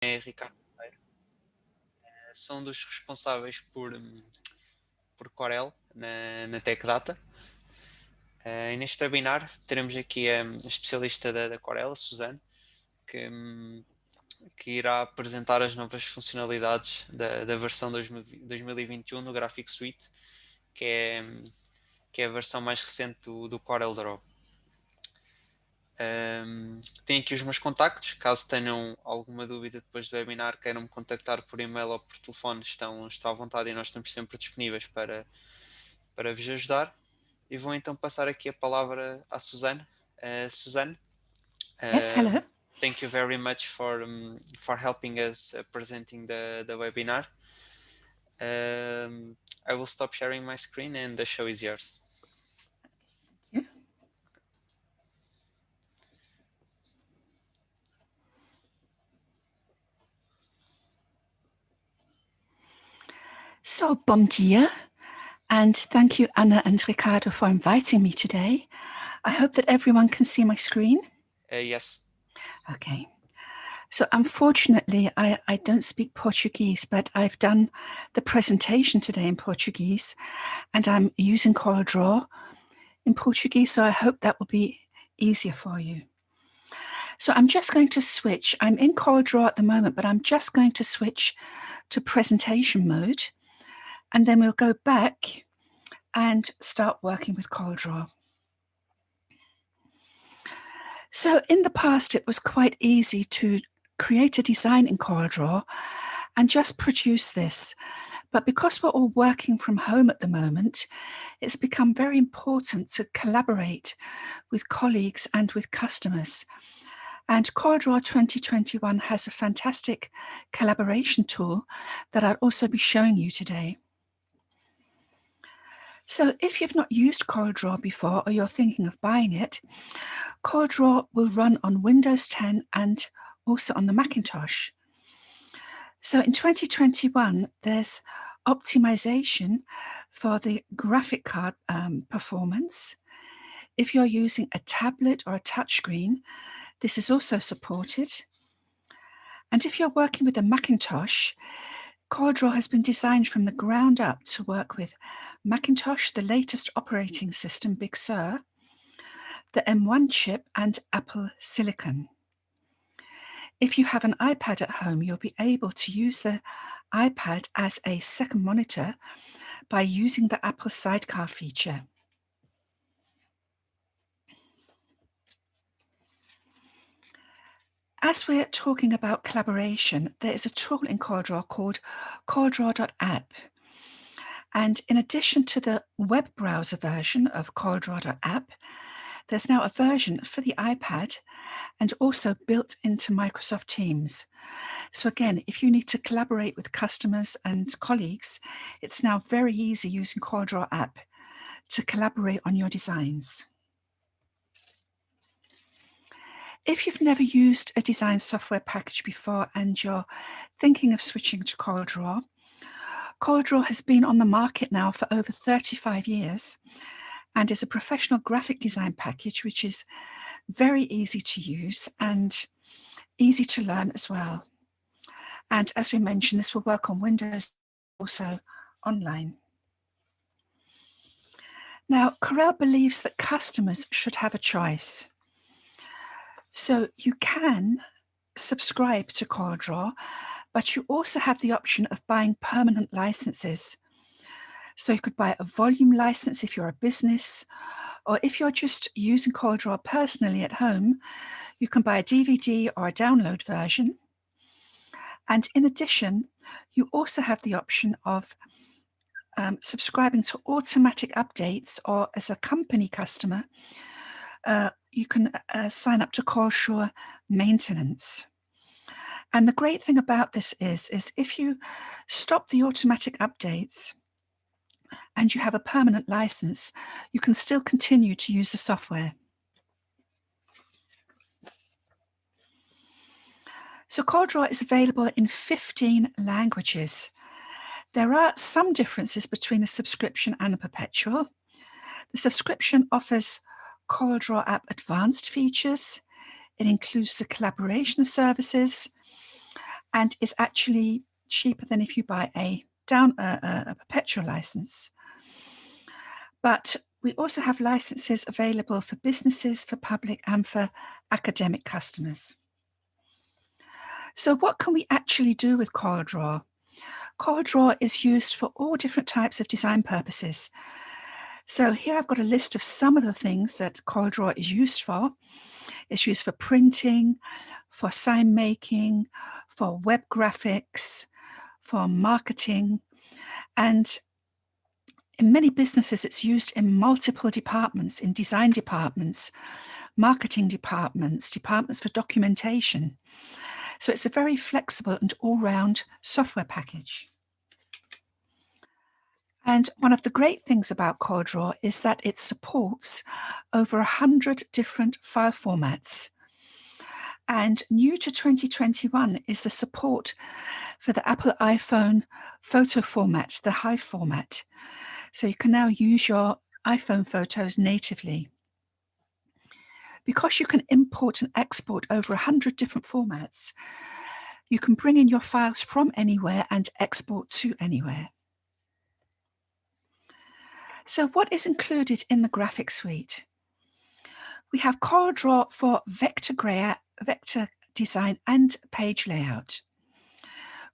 é Ricardo. Sou um dos responsáveis por Corel na Tech Data. E neste webinar teremos aqui a especialista da Corel, a Suzane, que irá apresentar as novas funcionalidades da versão 2021 do Graphic Suite, que é a versão mais recente do Corel Draw. Tenho aqui os meus contactos, caso tenham alguma dúvida depois do webinar, queiram me contactar por e-mail ou por telefone, estão à vontade e nós estamos sempre disponíveis para vos ajudar. E vou então passar aqui a palavra à Suzane. Suzane, Yes, hello. thank you very much for helping us presenting the webinar. I will stop sharing my screen and the show is yours. Thank you. So, bom dia, and thank you, Anna and Ricardo, for inviting me today. I hope that everyone can see my screen. Yes. Okay. So unfortunately, I don't speak Portuguese, but I've done the presentation today in Portuguese, and I'm using Corel Draw in Portuguese, so I hope that will be easier for you. So I'm just going to switch. I'm in Corel Draw at the moment, but I'm just going to switch to presentation mode, and then we'll go back and start working with Corel Draw. So in the past, it was quite easy to create a design in Corel Draw and just produce this. But because we're all working from home at the moment, it's become very important to collaborate with colleagues and with customers. And Corel Draw 2021 has a fantastic collaboration tool that I'll also be showing you today. So if you've not used Corel Draw before, or you're thinking of buying it, Corel Draw will run on Windows 10 and also on the Macintosh. So in 2021, there's optimization for the graphic card performance. If you're using a tablet or a touchscreen, this is also supported. And if you're working with a Macintosh, Corel Draw has been designed from the ground up to work with Macintosh, the latest operating system, Big Sur, the M1 chip, and Apple Silicon. If you have an iPad at home, you'll be able to use the iPad as a second monitor by using the Apple Sidecar feature. As we're talking about collaboration, there is a tool in Corel Draw called CorelDraw.app. And in addition to the web browser version of CorelDraw.app, there's now a version for the iPad and also built into Microsoft Teams. So again, if you need to collaborate with customers and colleagues, it's now very easy using Corel Draw app to collaborate on your designs. If you've never used a design software package before and you're thinking of switching to Corel Draw has been on the market now for over 35 years and is a professional graphic design package which is very easy to use and easy to learn as well. And as we mentioned, this will work on Windows, also online. Now, Corel believes that customers should have a choice. So you can subscribe to Corel Draw, but you also have the option of buying permanent licenses. So you could buy a volume license if you're a business, or if you're just using Corel Draw personally at home, you can buy a DVD or a download version. And in addition, you also have the option of subscribing to automatic updates, or as a company customer, you can sign up to Corel maintenance. And the great thing about this is if you stop the automatic updates and you have a permanent license, you can still continue to use the software. So Corel Draw is available in 15 languages. There are some differences between the subscription and the perpetual. The subscription offers Corel Draw app advanced features. It includes the collaboration services, and is actually cheaper than if you buy a perpetual license. But we also have licenses available for businesses, for public, and for academic customers. So what can we actually do with Corel Draw? Corel Draw is used for all different types of design purposes. So here I've got a list of some of the things that Corel Draw is used for. It's used for printing, for sign making, for web graphics, for marketing, and in many businesses it's used in multiple departments, in design departments, marketing departments, departments for documentation. So it's a very flexible and all-round software package. And one of the great things about Corel Draw is that it supports over 100 different file formats. And new to 2021 is the support for the Apple iPhone photo format, the Hive format. So you can now use your iPhone photos natively. Because you can import and export over 100 different formats, you can bring in your files from anywhere and export to anywhere. So what is included in the graphic suite? We have Corel Draw for vector design and page layout.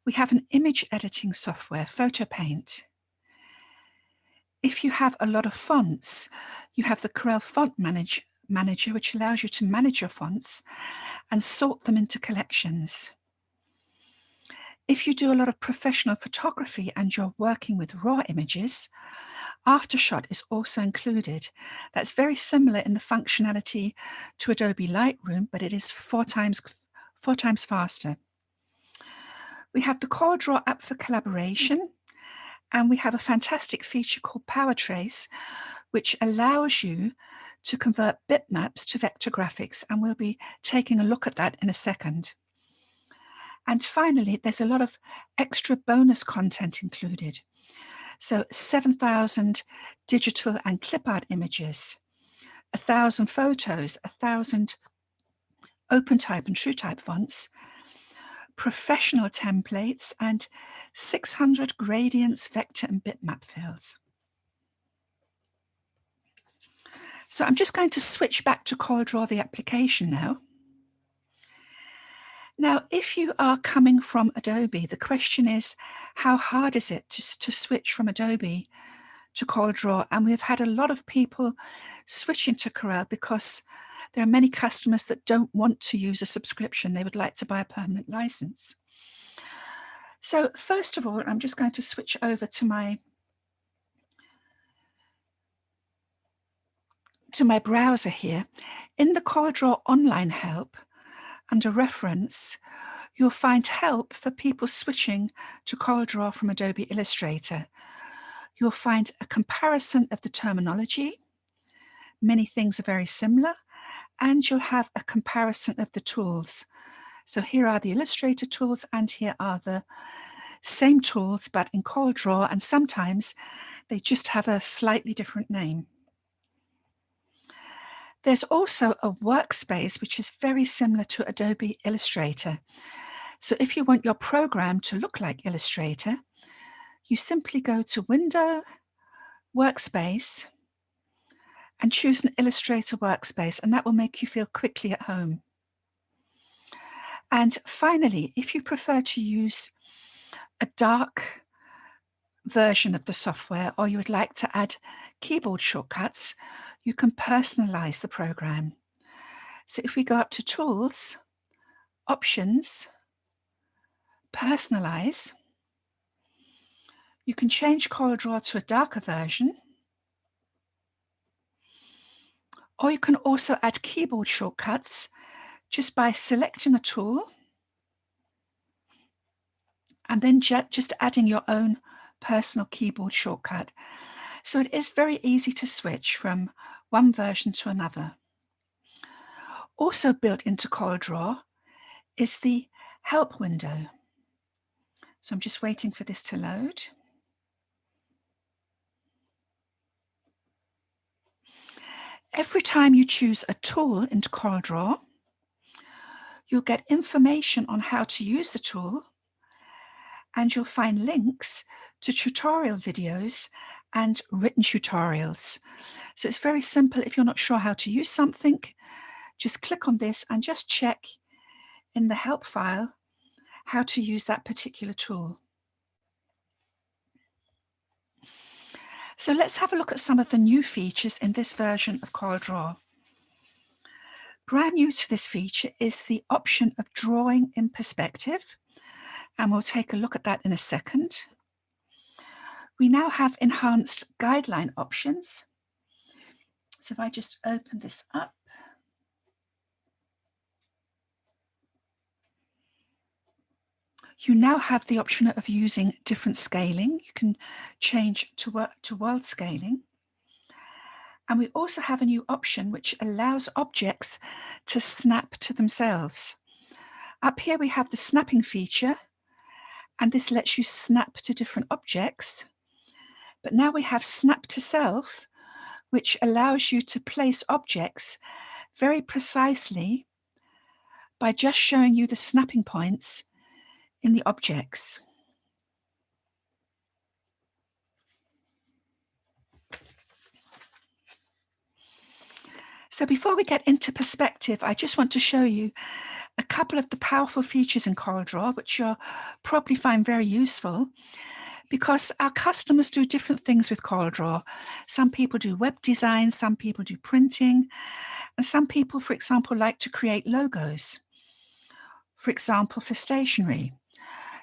We have an image editing software, PhotoPaint. If you have a lot of fonts, you have the Corel Font Manager, which allows you to manage your fonts and sort them into collections. If you do a lot of professional photography and you're working with raw images, Aftershot is also included. That's very similar in the functionality to Adobe Lightroom, but it is four times faster. We have the Corel Draw app for collaboration, and we have a fantastic feature called Power Trace, which allows you to convert bitmaps to vector graphics, and we'll be taking a look at that in a second. And finally, there's a lot of extra bonus content included. So 7,000 digital and clip art images, 1,000 photos, 1,000 OpenType and TrueType fonts, professional templates, and 600 gradients, vector, and bitmap fields. So I'm just going to switch back to Corel Draw, the application now. Now, if you are coming from Adobe, the question is, how hard is it to switch from Adobe to Corel Draw? And we've had a lot of people switching to Corel because there are many customers that don't want to use a subscription. They would like to buy a permanent license. So first of all, I'm just going to switch over to my browser here. In the Corel Draw online help, under reference, you'll find help for people switching to Corel Draw from Adobe Illustrator. You'll find a comparison of the terminology. Many things are very similar, and you'll have a comparison of the tools. So here are the Illustrator tools, and here are the same tools, but in Corel Draw, and sometimes they just have a slightly different name. There's also a workspace which is very similar to Adobe Illustrator. So if you want your program to look like Illustrator, you simply go to Window, Workspace, and choose an Illustrator workspace, and that will make you feel quickly at home. And finally, if you prefer to use a dark version of the software, or you would like to add keyboard shortcuts, you can personalize the program. So if we go up to Tools, Options, Personalize, you can change Corel Draw to a darker version, or you can also add keyboard shortcuts just by selecting a tool and then just adding your own personal keyboard shortcut. So it is very easy to switch from one version to another. Also built into Corel Draw is the Help window. So I'm just waiting for this to load. Every time you choose a tool into Corel Draw, you'll get information on how to use the tool, and you'll find links to tutorial videos and written tutorials. So it's very simple. If you're not sure how to use something, just click on this and just check in the help file how to use that particular tool. So let's have a look at some of the new features in this version of Corel Draw. Brand new to this feature is the option of drawing in perspective, and we'll take a look at that in a second. We now have enhanced guideline options. So if I just open this up, you now have the option of using different scaling. You can change to world scaling. And we also have a new option which allows objects to snap to themselves. Up here we have the snapping feature, and this lets you snap to different objects. But now we have snap to self, which allows you to place objects very precisely by just showing you the snapping points in the objects. So before we get into perspective, I just want to show you a couple of the powerful features in Corel Draw, which you'll probably find very useful, because our customers do different things with Corel Draw. Some people do web design, some people do printing, and some people, for example, like to create logos, for example, for stationery.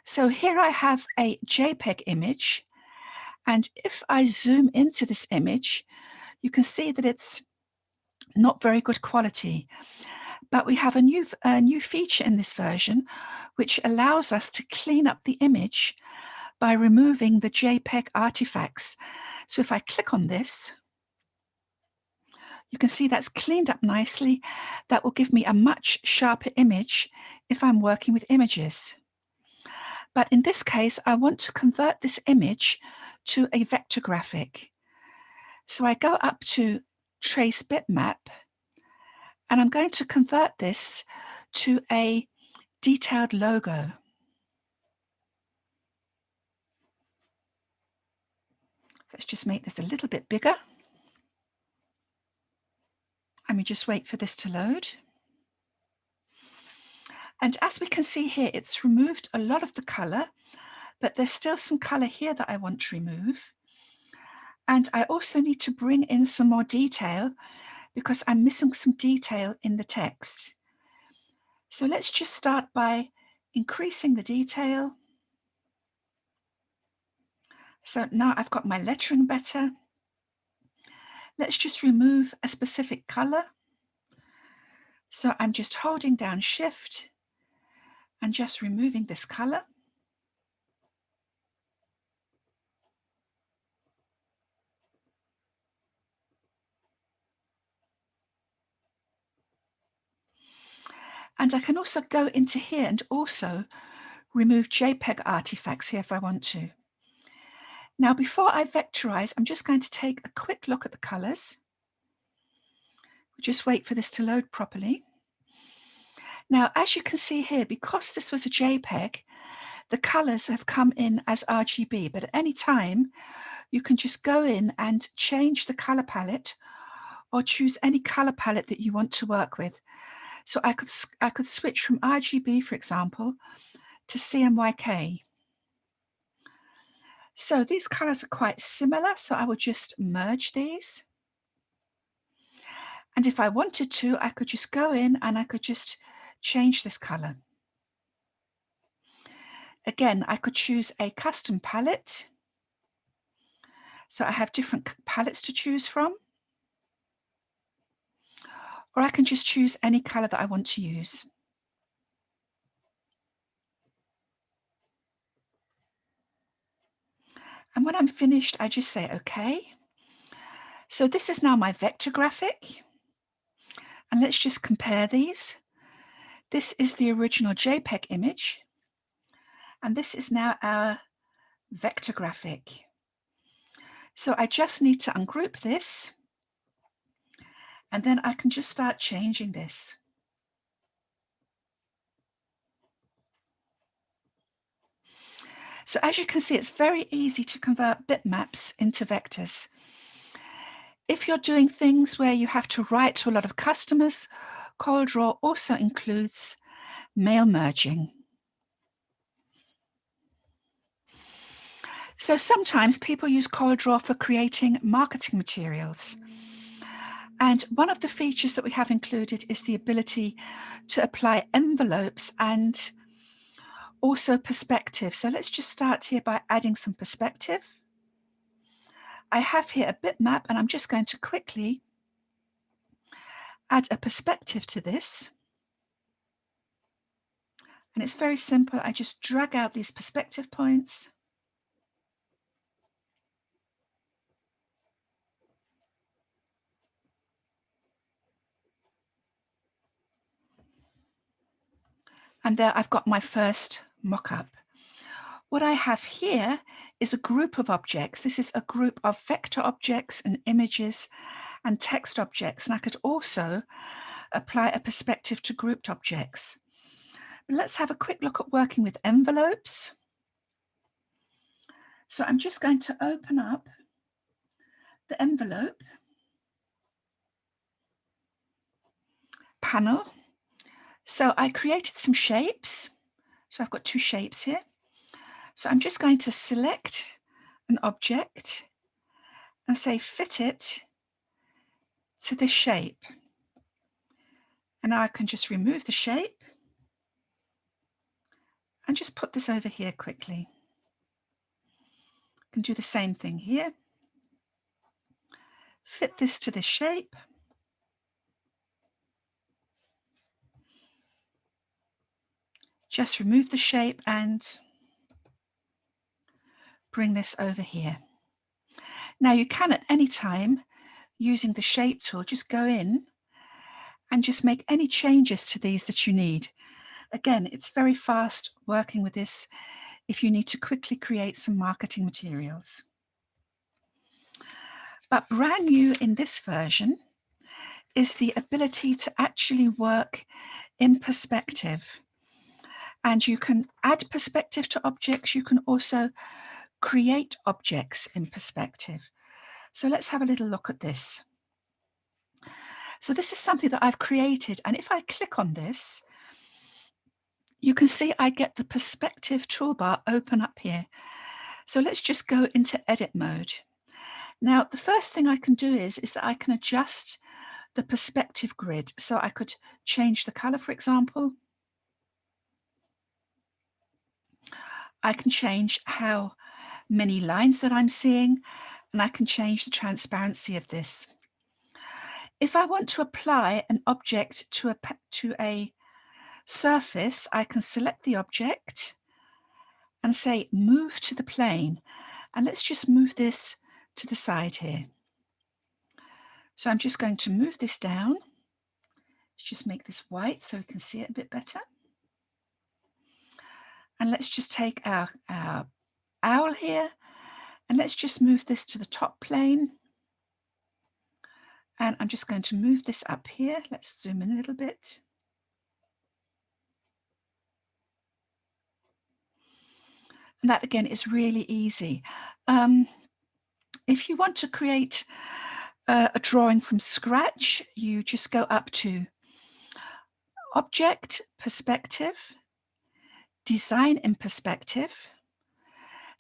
So here I have a JPEG image, and if I zoom into this image, you can see that it's not very good quality. But we have a new feature in this version which allows us to clean up the image by removing the JPEG artifacts. So if I click on this, you can see that's cleaned up nicely. That will give me a much sharper image if I'm working with images. But in this case, I want to convert this image to a vector graphic. So I go up to Trace Bitmap, and I'm going to convert this to a detailed logo. Let's just make this a little bit bigger. And we just wait for this to load. And as we can see here, it's removed a lot of the color, but there's still some color here that I want to remove. And I also need to bring in some more detail because I'm missing some detail in the text. So let's just start by increasing the detail. So now I've got my lettering better. Let's just remove a specific color. So I'm just holding down Shift and just removing this color. And I can also go into here and also remove JPEG artifacts here if I want to. Now, before I vectorize, I'm just going to take a quick look at the colors. We'll just wait for this to load properly. Now, as you can see here, because this was a JPEG, the colors have come in as RGB, but at any time, you can just go in and change the color palette or choose any color palette that you want to work with. So I could switch from RGB, for example, to CMYK. So these colors are quite similar, so I would just merge these. And if I wanted to, I could just go in and I could just change this color. Again, I could choose a custom palette. So I have different palettes to choose from. Or I can just choose any color that I want to use. And when I'm finished, I just say OK. So this is now my vector graphic. And let's just compare these. This is the original JPEG image. And this is now our vector graphic. So I just need to ungroup this. And then I can just start changing this. So as you can see, it's very easy to convert bitmaps into vectors. If you're doing things where you have to write to a lot of customers, Corel Draw also includes mail merging. So sometimes people use Corel Draw for creating marketing materials. And one of the features that we have included is the ability to apply envelopes and also perspective. So let's just start here by adding some perspective. I have here a bitmap, and I'm just going to quickly add a perspective to this. And it's very simple. I just drag out these perspective points. And there I've got my first mock-up. What I have here is a group of objects. This is a group of vector objects and images and text objects. And I could also apply a perspective to grouped objects. But let's have a quick look at working with envelopes. So I'm just going to open up the envelope panel. So I created some shapes. So I've got two shapes here. So I'm just going to select an object and say fit it to this shape. And now I can just remove the shape and just put this over here quickly. I can do the same thing here. Fit this to this shape. Just remove the shape and bring this over here. Now you can at any time, using the shape tool, just go in and just make any changes to these that you need. Again, it's very fast working with this if you need to quickly create some marketing materials. But brand new in this version is the ability to actually work in perspective. And you can add perspective to objects. You can also create objects in perspective. So let's have a little look at this. So this is something that I've created. And if I click on this, you can see I get the perspective toolbar open up here. So let's just go into edit mode. Now, the first thing I can do is that I can adjust the perspective grid. So I could change the color, for example. I can change how many lines that I'm seeing, and I can change the transparency of this. If I want to apply an object to a surface, I can select the object and say move to the plane. And let's just move this to the side here. So I'm just going to move this down. Let's just make this white so we can see it a bit better. And let's just take our owl here, and let's just move this to the top plane. And I'm just going to move this up here. Let's zoom in a little bit. And that again is really easy. If you want to create a drawing from scratch, you just go up to Object, Perspective, Design in Perspective.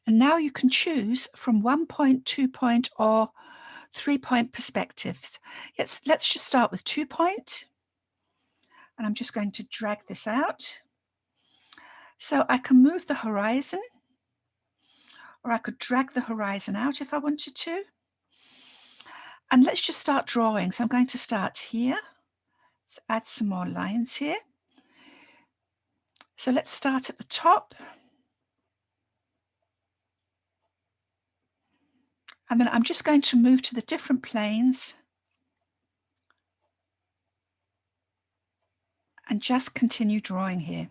And now you can choose from 1 point, 2 point, or 3 point perspectives. Let's just start with 2 point. And I'm just going to drag this out. So I can move the horizon, or I could drag the horizon out if I wanted to. And let's just start drawing. So I'm going to start here. Let's add some more lines here. So let's start at the top. And then I'm just going to move to the different planes and just continue drawing here.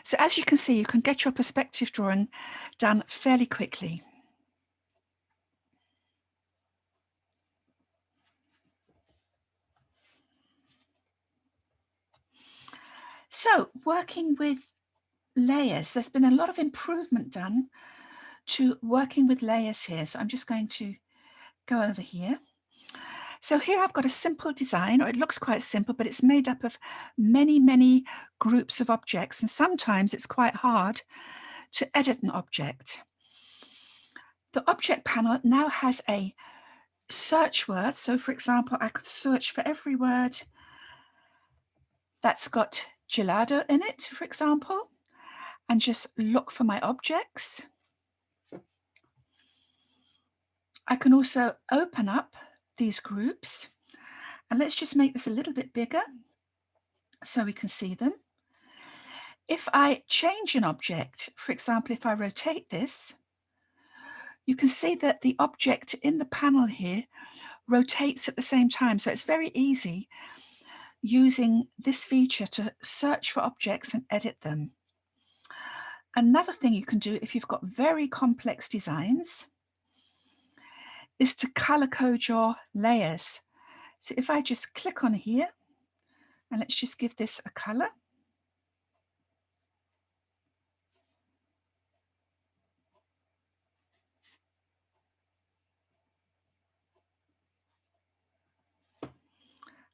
So as you can see, you can get your perspective drawing done fairly quickly. So working with layers, there's been a lot of improvement done to working with layers here. So I'm just going to go over here. So here I've got a simple design, or it looks quite simple, but it's made up of many, many groups of objects. And sometimes it's quite hard to edit an object. The object panel now has a search word. So for example, I could search for every word that's got gelato in it, for example, and just look for my objects. I can also open up these groups, and let's just make this a little bit bigger so we can see them. If I change an object, for example, if I rotate this, you can see that the object in the panel here rotates at the same time. So it's very easy using this feature to search for objects and edit them. Another thing you can do if you've got very complex designs is to color code your layers. So if I just click on here, and let's just give this a color.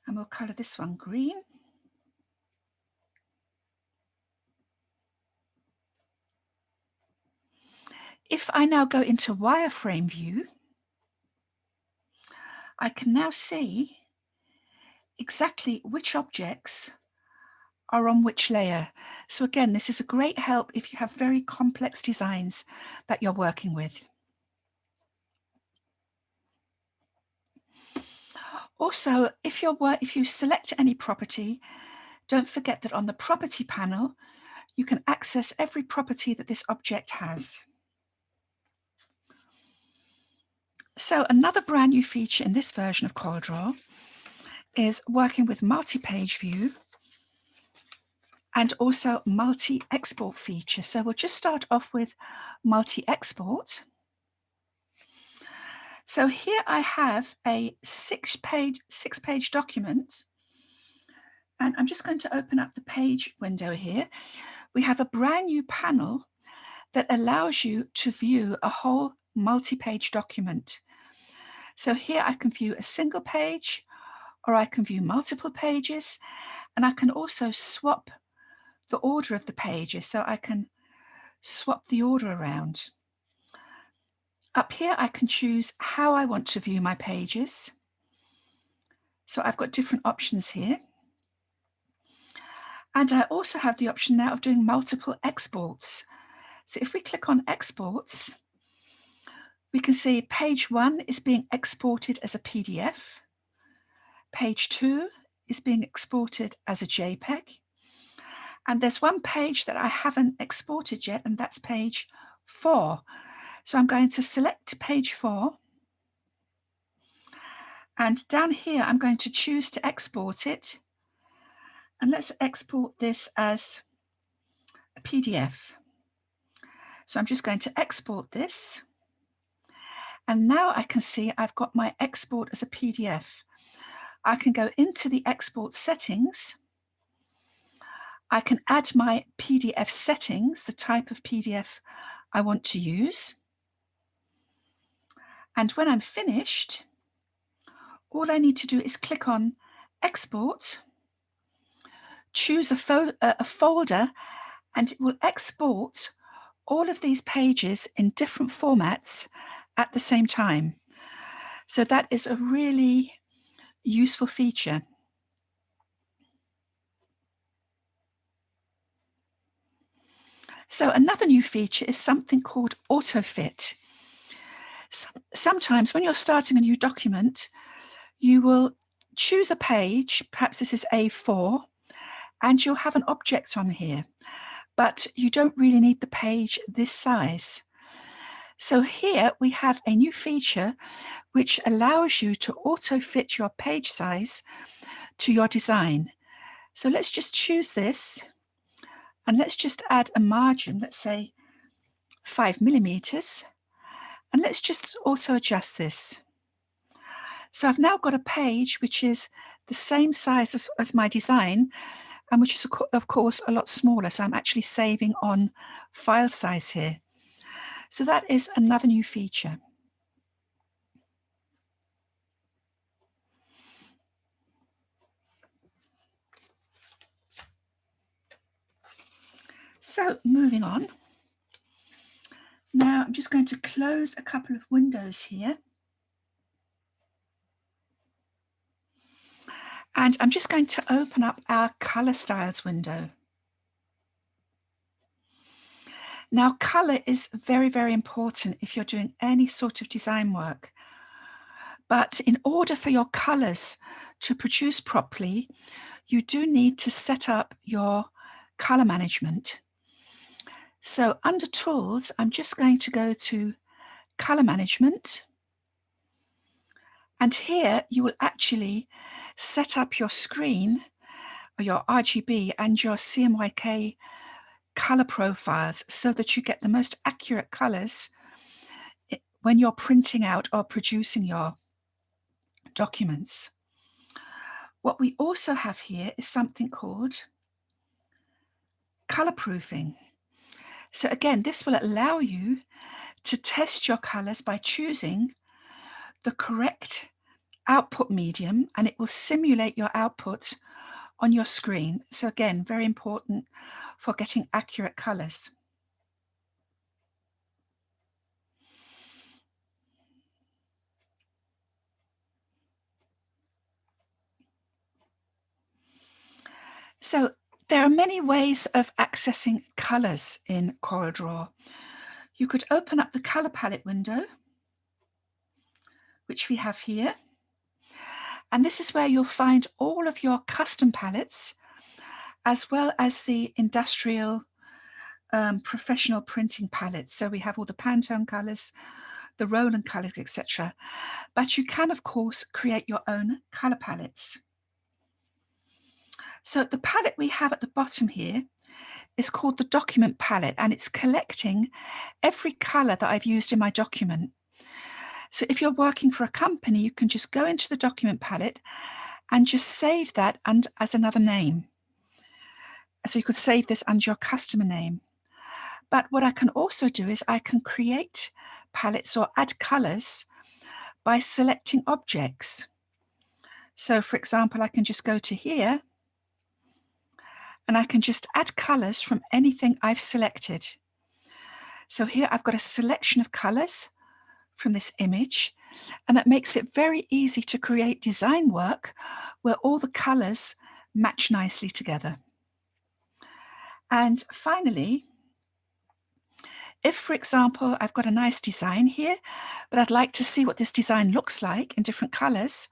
And we'll color this one green. If I now go into wireframe view, I can now see exactly which objects are on which layer. So again, this is a great help if you have very complex designs that you're working with. Also, if you select any property, don't forget that on the property panel, you can access every property that this object has. So another brand new feature in this version of Corel Draw is working with multi-page view and also multi-export feature. So we'll just start off with multi-export. So here I have a six-page document, and I'm just going to open up the page window here. We have a brand new panel that allows you to view a whole multi-page document. So here I can view a single page, or I can view multiple pages, and I can also swap the order of the pages. So I can swap the order around. Up here, I can choose how I want to view my pages. So I've got different options here. And I also have the option now of doing multiple exports. So if we click on exports, we can see page 1 is being exported as a PDF. Page 2 is being exported as a JPEG. And there's one page that I haven't exported yet, and that's page 4. So I'm going to select page 4. And down here, I'm going to choose to export it. And let's export this as a PDF. So I'm just going to export this. And now I can see I've got my export as a PDF. I can go into the export settings. I can add my PDF settings, the type of PDF I want to use. And when I'm finished, all I need to do is click on Export, choose a folder, and it will export all of these pages in different formats at the same time. So that is a really useful feature. So another new feature is something called Autofit. Sometimes when you're starting a new document, you will choose a page, perhaps this is A4, and you'll have an object on here, but you don't really need the page this size. So here we have a new feature which allows you to auto-fit your page size to your design. So let's just choose this, and let's just add a margin, let's say 5 millimeters, and let's just auto adjust this. So I've now got a page which is the same size as my design, and which is of course a lot smaller. So I'm actually saving on file size here. So that is another new feature. So moving on. Now I'm just going to close a couple of windows here. And I'm just going to open up our color styles window. Now, color is very, very important if you're doing any sort of design work. But in order for your colors to produce properly, you do need to set up your color management. So under Tools, I'm just going to go to Color Management. And here you will actually set up your screen, or your RGB and your CMYK color profiles so that you get the most accurate colors when you're printing out or producing your documents. What we also have here is something called color proofing. So again, this will allow you to test your colors by choosing the correct output medium, and it will simulate your output on your screen. So again, very important for getting accurate colors. So there are many ways of accessing colors in Corel Draw. You could open up the color palette window, which we have here. And this is where you'll find all of your custom palettes, as well as the industrial professional printing palettes. So we have all the Pantone colors, the Roland colors, etc. But you can, of course, create your own color palettes. So the palette we have at the bottom here is called the document palette, and it's collecting every color that I've used in my document. So if you're working for a company, you can just go into the document palette and just save that as another name. So you could save this under your customer name. But what I can also do is I can create palettes or add colors by selecting objects. So for example, I can just go to here and I can just add colors from anything I've selected. So here I've got a selection of colors from this image, and that makes it very easy to create design work where all the colors match nicely together. And finally, if, for example, I've got a nice design here, but I'd like to see what this design looks like in different colors,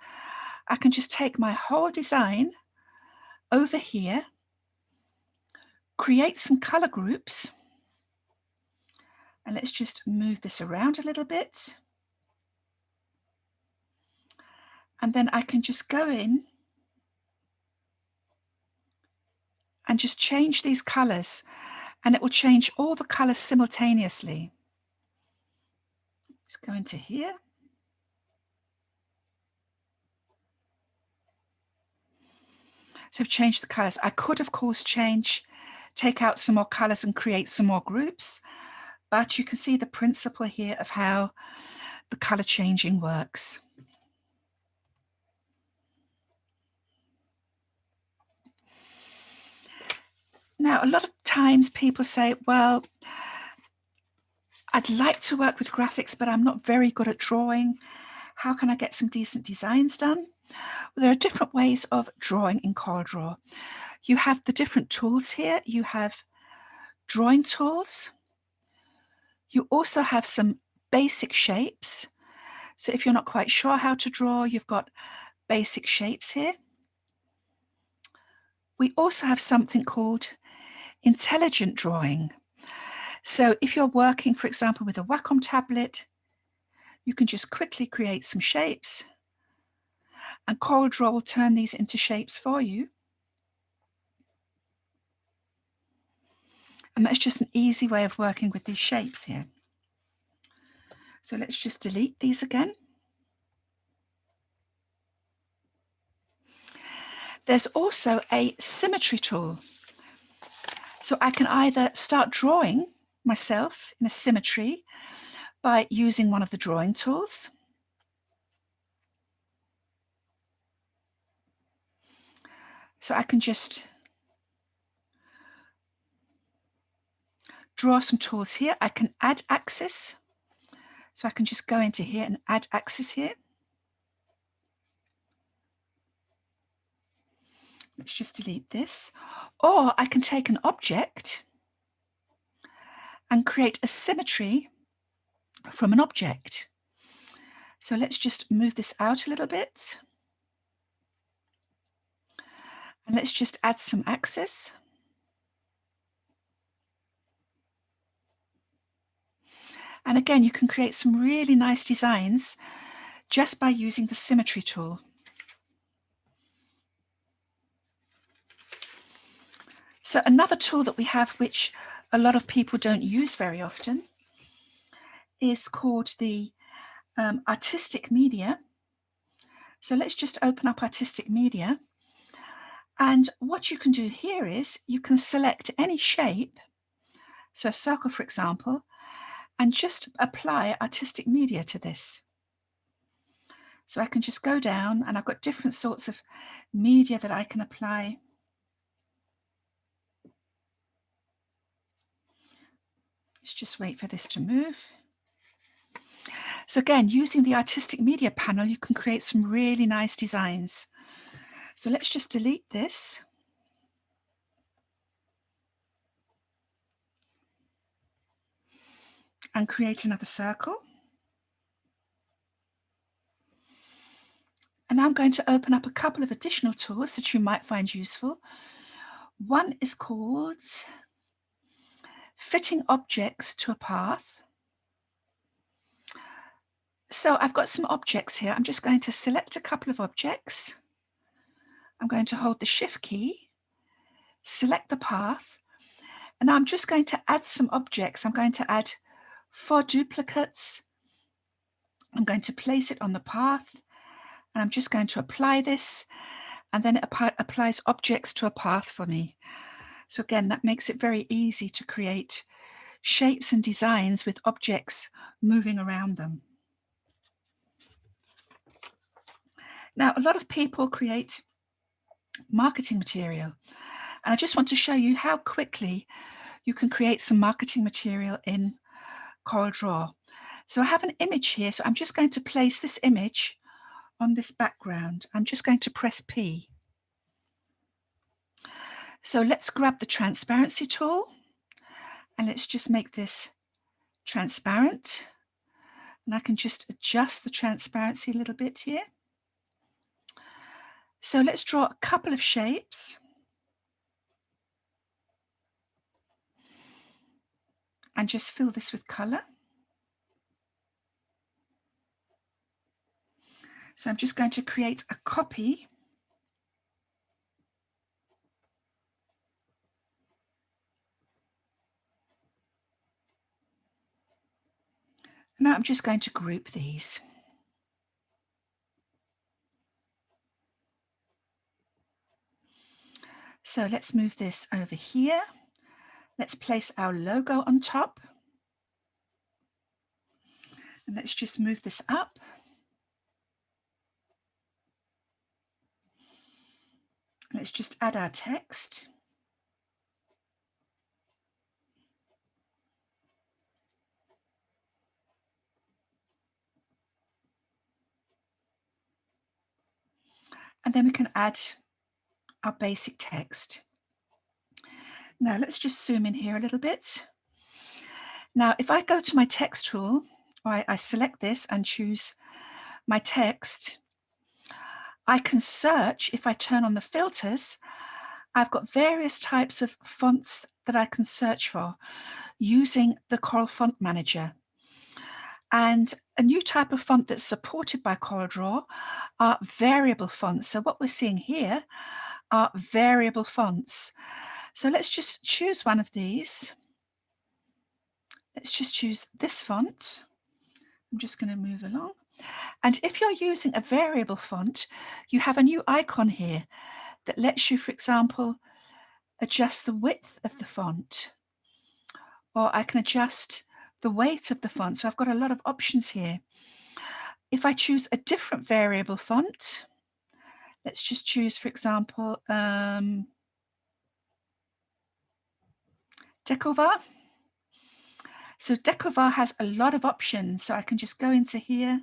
I can just take my whole design over here, create some color groups, and let's just move this around a little bit. And then I can just go in and just change these colors, and it will change all the colors simultaneously. Just go into here. So I've changed the colors. I could, of course, take out some more colors and create some more groups, but you can see the principle here of how the color changing works. Now, a lot of times people say, well, I'd like to work with graphics, but I'm not very good at drawing. How can I get some decent designs done? Well, there are different ways of drawing in Corel Draw. You have the different tools here. You have drawing tools. You also have some basic shapes. So if you're not quite sure how to draw, you've got basic shapes here. We also have something called intelligent drawing. So if you're working, for example, with a Wacom tablet, you can just quickly create some shapes, and Corel Draw will turn these into shapes for you. And that's just an easy way of working with these shapes here. So let's just delete these again. there's also a symmetry tool. So I can either start drawing myself in a symmetry by using one of the drawing tools. So I can just draw some tools here. I can add axis. So I can just go into here and add axis here. Let's just delete this. Or I can take an object and create a symmetry from an object. So let's just move this out a little bit. And let's just add some axis. And again, you can create some really nice designs just by using the symmetry tool. So another tool that we have, which a lot of people don't use very often, is called the artistic media. So let's just open up artistic media. And what you can do here is you can select any shape, so a circle, for example, and just apply artistic media to this. So I can just go down and I've got different sorts of media that I can apply. Let's just wait for this to move. So again, using the artistic media panel, you can create some really nice designs. So let's just delete this. And create another circle. And I'm going to open up a couple of additional tools that you might find useful. One is called fitting objects to a path. So I've got some objects here. I'm just going to select a couple of objects. I'm going to hold the Shift key, select the path, and I'm just going to add some objects. I'm going to add 4 duplicates. I'm going to place it on the path, and I'm just going to apply this, and then it applies objects to a path for me. So again, that makes it very easy to create shapes and designs with objects moving around them. Now, a lot of people create marketing material, and I just want to show you how quickly you can create some marketing material in Corel Draw. So I have an image here, so I'm just going to place this image on this background. I'm just going to press P. So let's grab the transparency tool, and let's just make this transparent. And I can just adjust the transparency a little bit here. So let's draw a couple of shapes. And just fill this with color. So I'm just going to create a copy. Now I'm just going to group these. So let's move this over here. Let's place our logo on top. And let's just move this up. Let's just add our text. And then we can add our basic text. Now let's just zoom in here a little bit. Now, if I go to my text tool, or I select this and choose my text, I can search. If I turn on the filters, I've got various types of fonts that I can search for using the Corel Font Manager. And a new type of font that's supported by Corel Draw are variable fonts. So what we're seeing here are variable fonts. So let's just choose one of these. Let's just choose this font. I'm just going to move along. And if you're using a variable font, you have a new icon here that lets you, for example, adjust the width of the font, or I can adjust the weight of the font. So I've got a lot of options here. If I choose a different variable font, let's just choose, for example, Decovar. So Decovar has a lot of options. So I can just go into here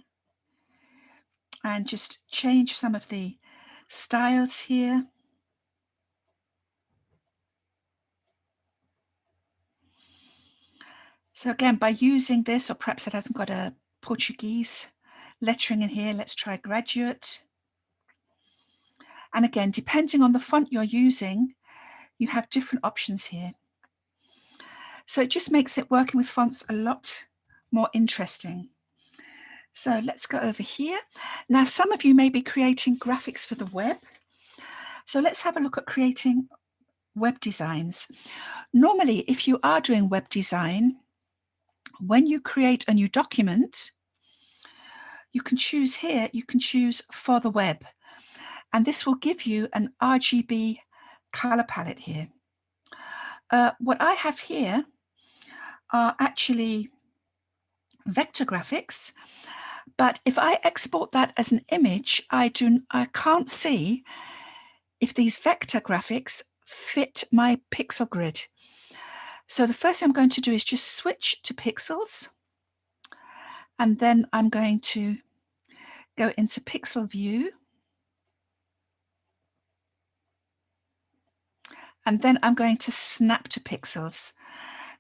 and just change some of the styles here. So again, by using this, or perhaps it hasn't got a Portuguese lettering in here, let's try Graduate. And again, depending on the font you're using, you have different options here. So it just makes it working with fonts a lot more interesting. So let's go over here. Now, some of you may be creating graphics for the web. So let's have a look at creating web designs. Normally, if you are doing web design, when you create a new document, you can choose here, you can choose for the web. And this will give you an RGB color palette here. What I have here are actually vector graphics, but if I export that as an image, I can't see if these vector graphics fit my pixel grid. So the first thing I'm going to do is just switch to pixels, and then I'm going to go into pixel view, and then I'm going to snap to pixels.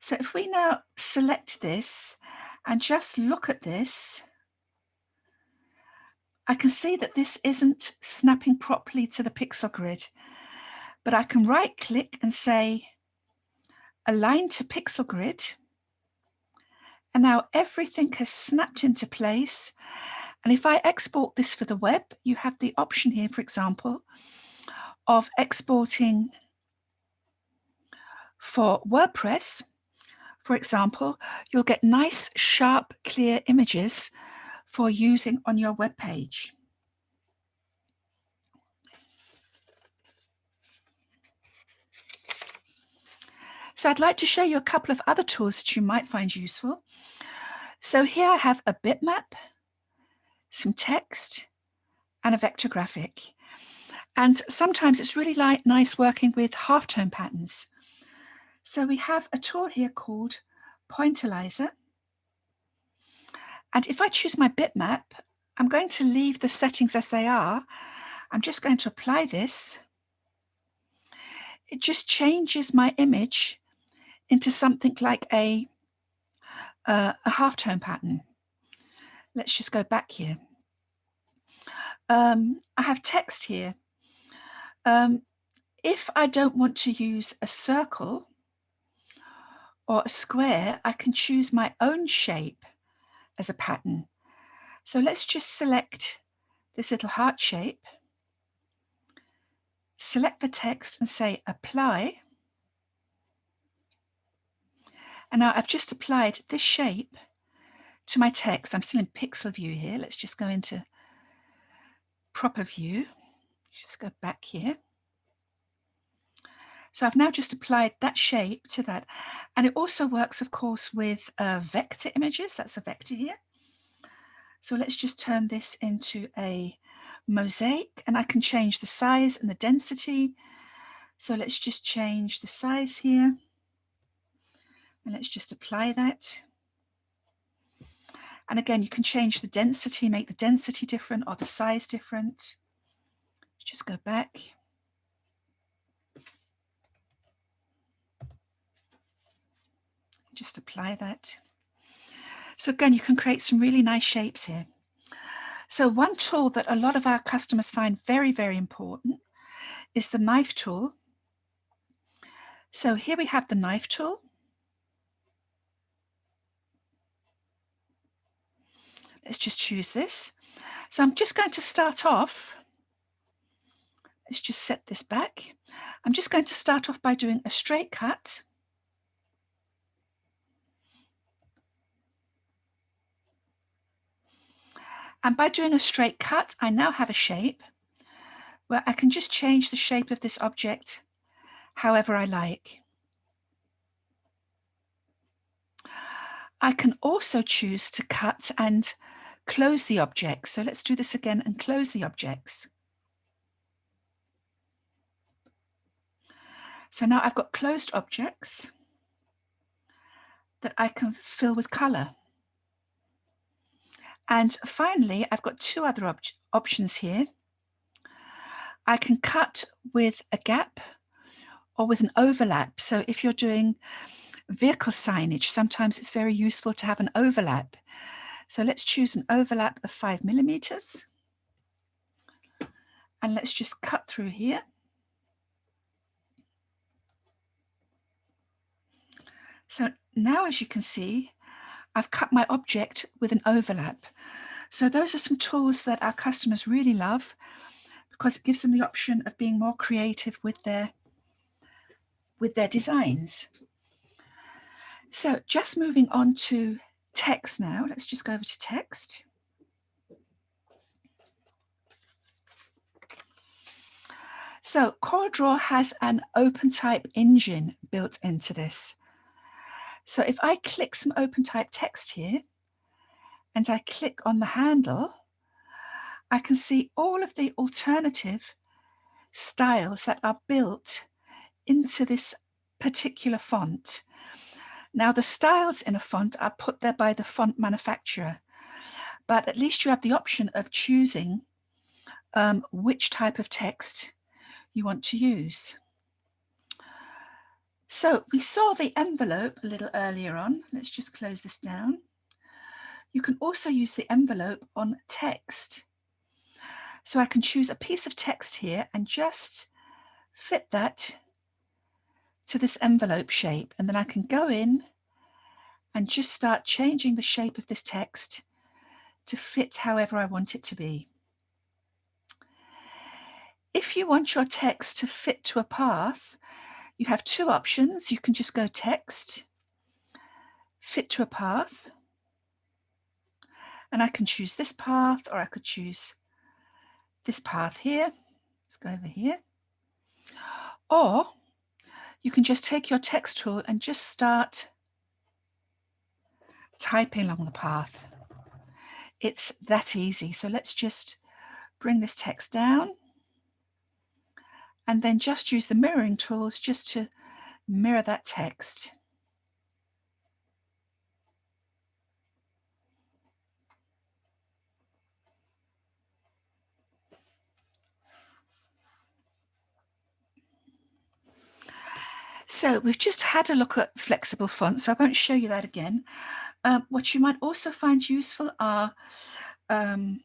So if we now select this and just look at this, I can see that this isn't snapping properly to the pixel grid, but I can right click and say align to pixel grid. And now everything has snapped into place. And if I export this for the web, you have the option here, for example, of exporting for WordPress. For example, you'll get nice, sharp, clear images for using on your web page. So I'd like to show you a couple of other tools that you might find useful. So here I have a bitmap, some text, and a vector graphic. And sometimes it's really nice working with halftone patterns. So we have a tool here called Pointilliser. And if I choose my bitmap, I'm going to leave the settings as they are. I'm just going to apply this. It just changes my image into something like a halftone pattern. Let's just go back here. I have text here. If I don't want to use a circle or a square, I can choose my own shape as a pattern. So let's just select this little heart shape, select the text and say apply. And now I've just applied this shape to my text. I'm still in pixel view here. Let's just go into proper view. Just go back here. So I've now just applied that shape to that. And it also works, of course, with vector images. That's a vector here. So let's just turn this into a mosaic, and I can change the size and the density. So let's just change the size here. And let's just apply that. And again, you can change the density, make the density different or the size different. Let's just go back. Just apply that. So again, you can create some really nice shapes here. So one tool that a lot of our customers find very, very important is the knife tool. So here we have the knife tool. Let's just choose this. So I'm just going to start off. Let's just set this back. I'm just going to start off by doing a straight cut. And by doing a straight cut, I now have a shape where I can just change the shape of this object however I like. I can also choose to cut and close the objects. So let's do this again and close the objects. So now I've got closed objects that I can fill with color. And finally, I've got two other options here. I can cut with a gap or with an overlap. So if you're doing vehicle signage, sometimes it's very useful to have an overlap. So let's choose an overlap of 5 millimeters. And let's just cut through here. So now, as you can see, I've cut my object with an overlap. So those are some tools that our customers really love because it gives them the option of being more creative with their designs. So just moving on to text now. Let's just go over to text. So Corel Draw has an OpenType engine built into this. So if I click some OpenType text here and I click on the handle, I can see all of the alternative styles that are built into this particular font. Now, the styles in a font are put there by the font manufacturer, but at least you have the option of choosing which type of text you want to use. So we saw the envelope a little earlier on. Let's just close this down. You can also use the envelope on text. So I can choose a piece of text here and just fit that to this envelope shape, and then I can go in and just start changing the shape of this text to fit however I want it to be. If you want your text to fit to a path, you have two options. You can just go text, fit to a path, and I can choose this path, or I could choose this path here. Let's go over here. Or you can just take your text tool and just start typing along the path. It's that easy. So let's just bring this text down and then just use the mirroring tools just to mirror that text. So we've just had a look at flexible fonts, so I won't show you that again. What you might also find useful are the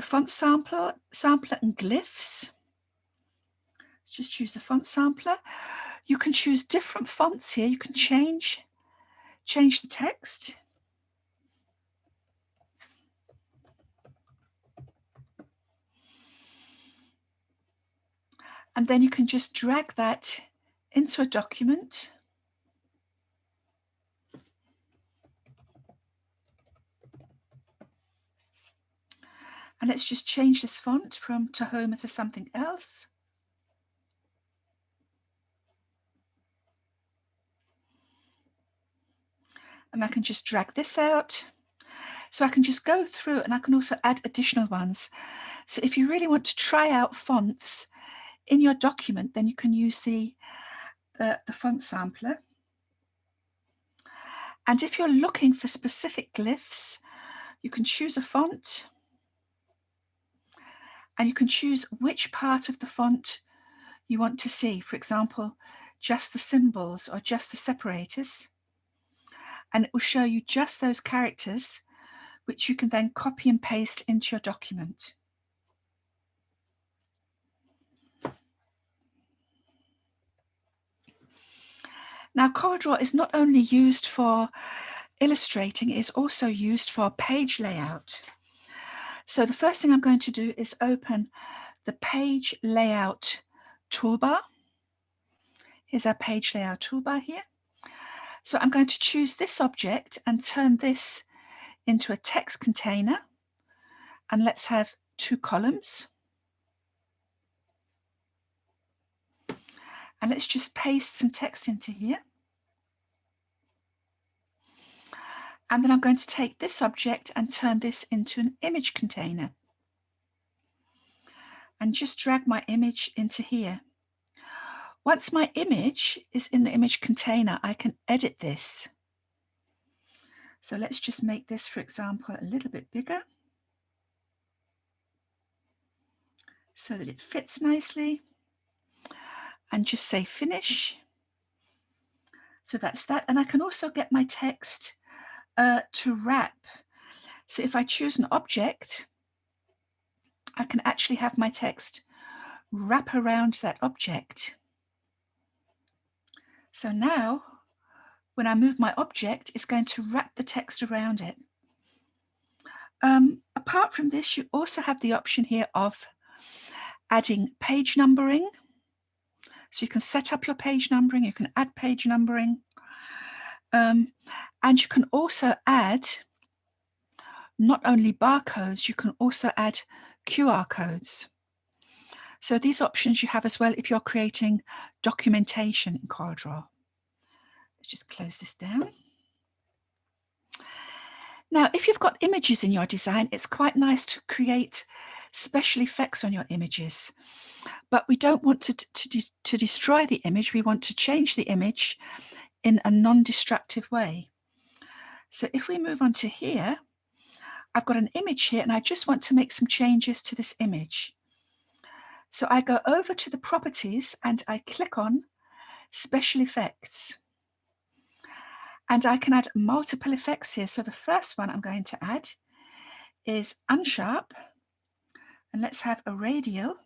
font sampler and glyphs. Let's just choose the font sampler. You can choose different fonts here. You can change the text. And then you can just drag that into a document. And let's just change this font from Tahoma to something else. And I can just drag this out. So I can just go through, and I can also add additional ones. So if you really want to try out fonts in your document, then you can use the font sampler. And if you're looking for specific glyphs, you can choose a font, and you can choose which part of the font you want to see. For example, just the symbols or just the separators. And it will show you just those characters, which you can then copy and paste into your document. Now, Corel Draw is not only used for illustrating, it is also used for page layout. So the first thing I'm going to do is open the page layout toolbar. Here's our page layout toolbar here. So I'm going to choose this object and turn this into a text container. And let's have 2 columns. And let's just paste some text into here. And then I'm going to take this object and turn this into an image container. And just drag my image into here. Once my image is in the image container, I can edit this. So let's just make this, for example, a little bit bigger so that it fits nicely. And just say finish. So that's that. And I can also get my text to wrap. So if I choose an object, I can actually have my text wrap around that object. So now, when I move my object, it's going to wrap the text around it. Apart from this, you also have the option here of adding page numbering. So you can set up your page numbering, you can add page numbering, and you can also add not only barcodes, you can also add QR codes. So these options you have as well if you're creating documentation in Corel Draw. Let's just close this down. Now, if you've got images in your design, it's quite nice to create special effects on your images. But we don't want to destroy the image. We want to change the image in a non-destructive way. So if we move on to here, I've got an image here and I just want to make some changes to this image. So I go over to the properties and I click on special effects. And I can add multiple effects here. So the first one I'm going to add is unsharp. And let's have a radial.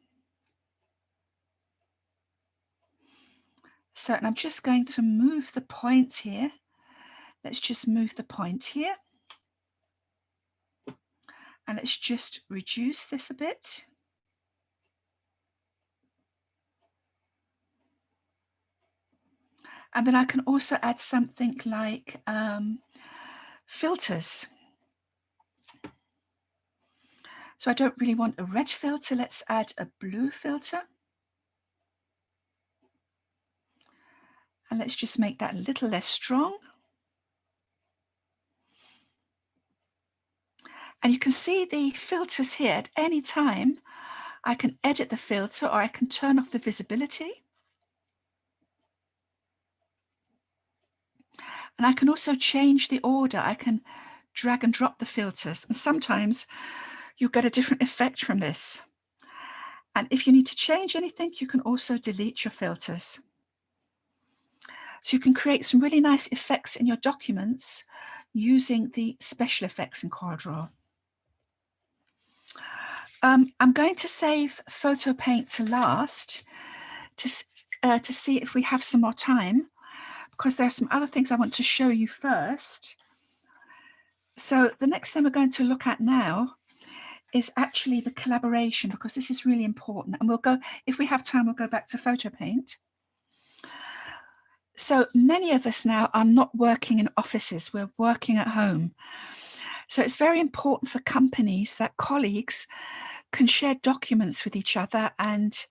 So and I'm just going to move the point here. Let's just move the point here. And let's just reduce this a bit. And then I can also add something like filters. So I don't really want a red filter. Let's add a blue filter. And let's just make that a little less strong. And you can see the filters here. At any time, I can edit the filter or I can turn off the visibility. And I can also change the order. I can drag and drop the filters. And sometimes you'll get a different effect from this. And if you need to change anything, you can also delete your filters. So you can create some really nice effects in your documents using the special effects in Corel Draw. I'm going to save Photo Paint to last to see if we have some more time, because there are some other things I want to show you first. So the next thing we're going to look at now is actually the collaboration, because this is really important. And we'll go, if we have time, we'll go back to Photo Paint. So many of us now are not working in offices, we're working at home. So it's very important for companies that colleagues can share documents with each other and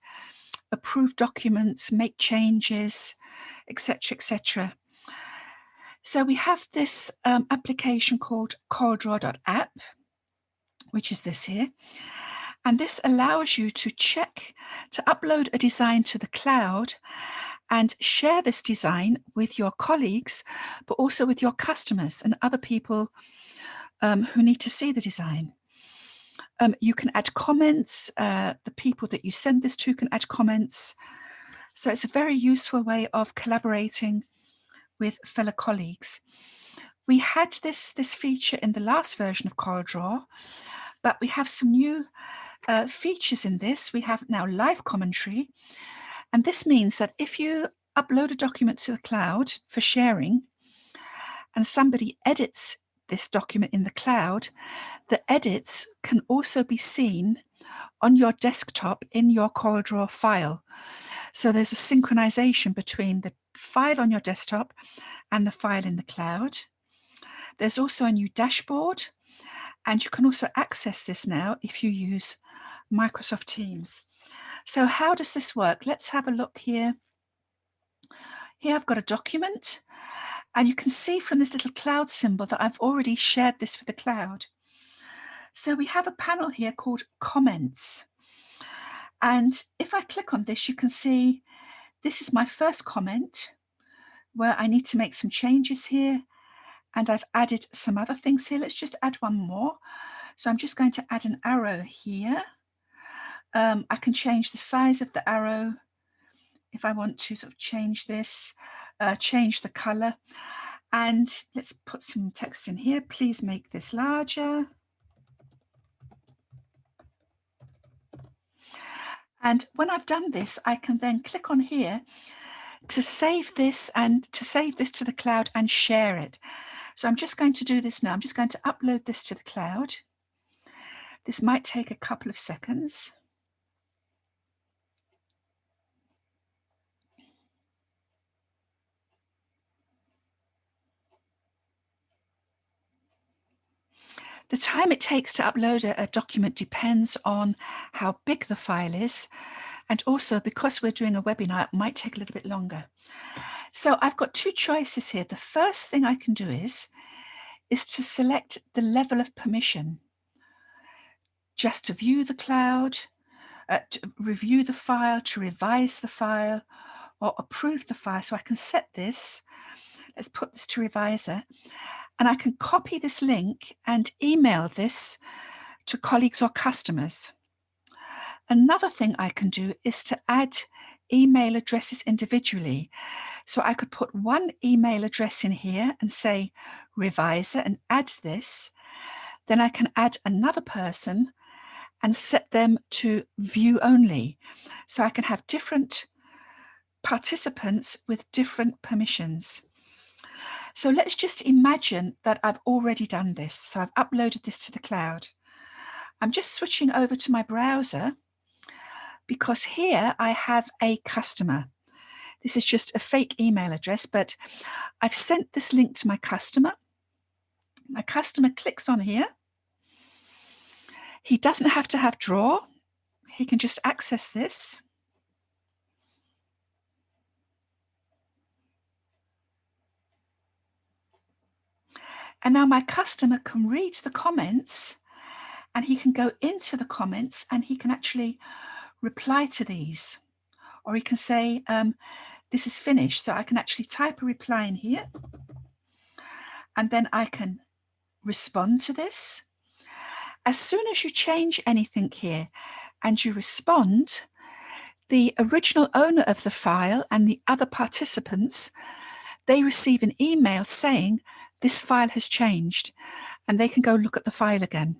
approve documents, make changes, etc., etc. So we have this application called CorelDraw.app, which is this here. And this allows you to upload a design to the cloud and share this design with your colleagues, but also with your customers and other people who need to see the design. You can add comments. The people that you send this to can add comments. So it's a very useful way of collaborating with fellow colleagues. We had this feature in the last version of Corel Draw, but we have some new features in this. We have now live commentary, and this means that if you upload a document to the cloud for sharing and somebody edits this document in the cloud, the edits can also be seen on your desktop in your Corel Draw file. So there's a synchronization between the file on your desktop and the file in the cloud. There's also a new dashboard, and you can also access this now if you use Microsoft Teams. So how does this work? Let's have a look here Here I've got a document, and you can see from this little cloud symbol that I've already shared this with the cloud. So we have a panel here called Comments. And if I click on this, you can see this is my first comment where I need to make some changes here. And I've added some other things here. Let's just add one more. So I'm just going to add an arrow here. I can change the size of the arrow if I want to sort of change this, change the color. And let's put some text in here. Please make this larger. And when I've done this, I can then click on here to save this to the cloud and share it. So I'm just going to do this now. I'm just going to upload this to the cloud. This might take a couple of seconds. The time it takes to upload a document depends on how big the file is, and also because we're doing a webinar, it might take a little bit longer. So I've got two choices here. The first thing I can do is to select the level of permission, just to view the cloud, to review the file, to revise the file, or approve the file. So I can set this. Let's put this to reviser. And I can copy this link and email this to colleagues or customers. Another thing I can do is to add email addresses individually. So I could put one email address in here and say reviser and add this. Then I can add another person and set them to view only. So I can have different participants with different permissions. So let's just imagine that I've already done this. So I've uploaded this to the cloud. I'm just switching over to my browser because here I have a customer. This is just a fake email address, but I've sent this link to my customer. My customer clicks on here. He doesn't have to have Draw. He can just access this. And now my customer can read the comments, and he can go into the comments and he can actually reply to these. Or he can say, this is finished. So I can actually type a reply in here. And then I can respond to this. As soon as you change anything here and you respond, the original owner of the file and the other participants, they receive an email saying this file has changed, and they can go look at the file again.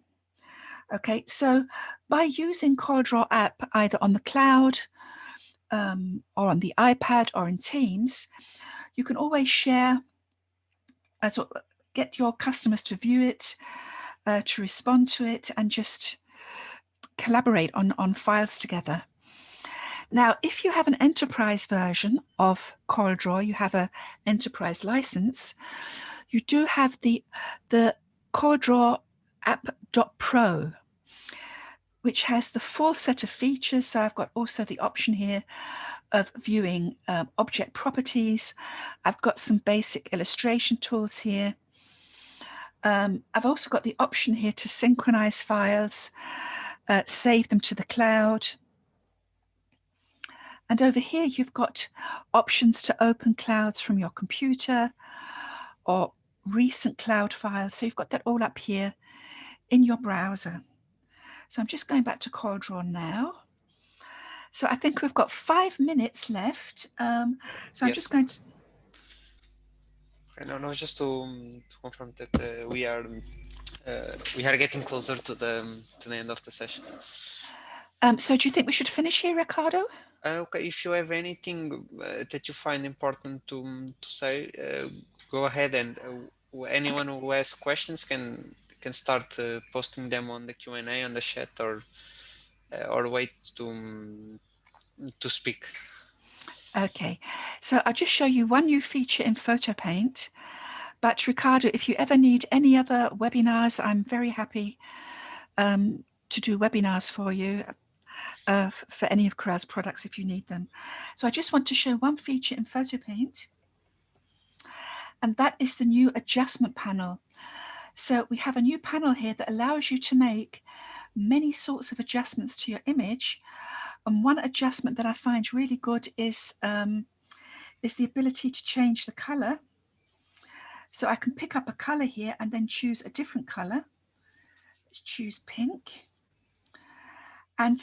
Okay, so by using Corel Draw app either on the cloud or on the iPad or in Teams, you can always share, get your customers to view it, to respond to it, and just collaborate on files together. Now, if you have an enterprise version of Corel Draw, you have an enterprise license, you do have the Corel Draw app.pro, which has the full set of features. So I've got also the option here of viewing object properties. I've got some basic illustration tools here. I've also got the option here to synchronize files, save them to the cloud. And over here, you've got options to open clouds from your computer or recent cloud files. So you've got that all up here in your browser. So I'm just going back to Corel Draw now. So I think we've got 5 minutes left. So I'm just going to... No, just to confirm that we are getting closer to the end of the session. So do you think we should finish here, Ricardo? Okay, if you have anything that you find important to say, go ahead, and anyone who has questions can start posting them on the Q&A on the chat, or wait to speak. Okay, so I'll just show you one new feature in PhotoPaint. But Ricardo, if you ever need any other webinars, I'm very happy to do webinars for you. for any of Corel's products if you need them. So I just want to show one feature in PhotoPaint, and that is the new adjustment panel. So we have a new panel here that allows you to make many sorts of adjustments to your image. And one adjustment that I find really good is the ability to change the color. So I can pick up a color here and then choose a different color. Let's choose pink. And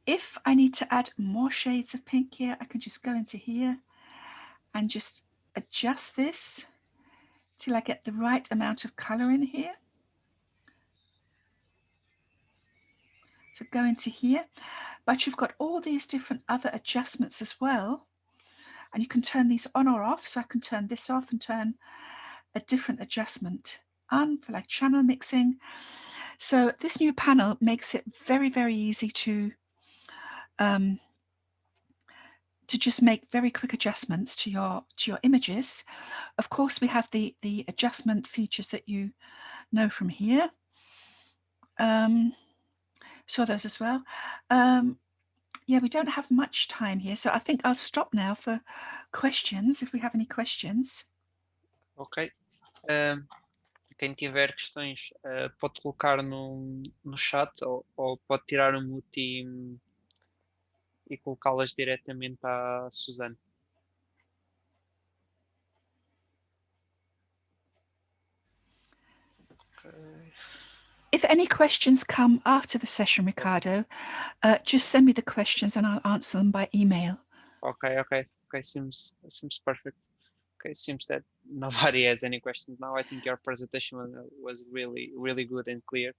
if I need to add more shades of pink here, I can just go into here and just adjust this till I get the right amount of color in here. So go into here, but you've got all these different other adjustments as well. And you can turn these on or off. So I can turn this off and turn a different adjustment on for like channel mixing. So this new panel makes it very, very easy to just make very quick adjustments to your images. Of course, we have the adjustment features that you know from here. Saw those as well. Yeah, we don't have much time here, so I think I'll stop now for questions, if we have any questions. Ok. Quem tiver questões pode colocar no chat ou pode tirar o mute e colocá-las diretamente à Suzane. Okay. If any questions come after the session, Ricardo, just send me the questions and I'll answer them by email. Okay. Seems perfect. Okay, seems that nobody has any questions now. I think your presentation was really, really good and clear.